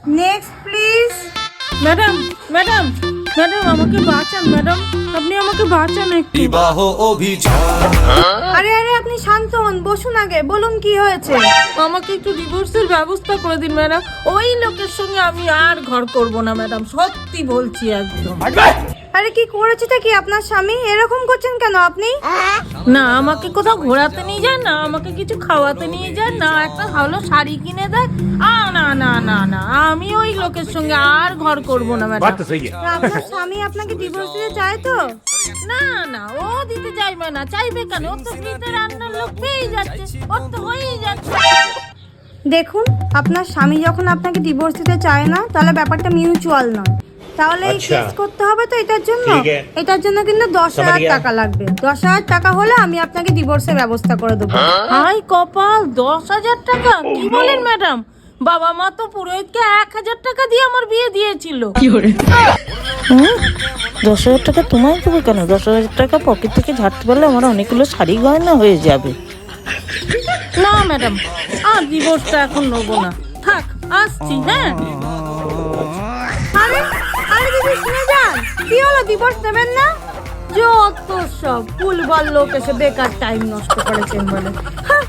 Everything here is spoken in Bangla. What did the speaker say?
Next please. Madam madam madam আমাকে বাঁচান ম্যাডাম, আপনি আমাকে বাঁচান একটু। বিবাহ অভিযান। আরে আরে আপনি শান্ত হন, বসুন আগে, বলুন কি হয়েছে। আমাকে একটু ডিভোর্সের ব্যবস্থা করে দিন ম্যাডাম। ওই লোকের সঙ্গে আমি আর ঘর করব না ম্যাডাম, সত্যি বলছি একদম। আরে কি করেছেটা কি আপনার স্বামী? এরকম করছেন কেন আপনি? না আমাকে কোথাও ঘোরাতে নিয়ে যায়, না আমাকে কিছু খাওয়াতে নিয়ে যায়, না একটা ভালো শাড়ি কিনে দেয়। না না না না, আমি ওই লোকের সঙ্গে আর ঘর করব না ম্যাডাম। আপনার স্বামী আপনাকে ডিভোর্স দিতে চায় তো? না না, ও দিতে চাইবে না, চাইবে কেন? ও তো ফ্রিতে রান্নার লোক পেয়ে যাচ্ছে, ওর তো হয়েই যাচ্ছে। দেখুন, আপনার স্বামী যখন আপনাকে ডিভোর্স দিতে চায় না, তাহলে ব্যাপারটা মিউচুয়াল নয়। তাহলে এই কেস করতে হবে তো এটার জন্য। এটার জন্য কিন্তু 10,000 টাকা লাগবে। 10,000 টাকা হলে আমি আপনাকে ডিভোর্সের ব্যবস্থা করে দেবো। হাই কপাল, 10,000 টাকা? কি বলেন ম্যাডাম? বাবা মা তো পুরোহিতকে 1,000 টাকা দিয়ে আমার বিয়ে দিয়েছিল। 10,000 টাকা তোমায় দেবো কেন? 10,000 টাকা পকেট থেকে ঝাড়তে পারলে আমার অনেকগুলো শাড়ি গয়না হয়ে যাবে। না ম্যাডাম, আর ডিভোর্সটা এখন নেবো না, থাক, আসছি। হ্যাঁ আরে আরে দিদি শুনে যান, কি হলো, ডিভোর্স নেবেন না? যত সব ভুলভাল লোক এসে বেকার টাইম নষ্ট করেছেন বলে। হ্যাঁ।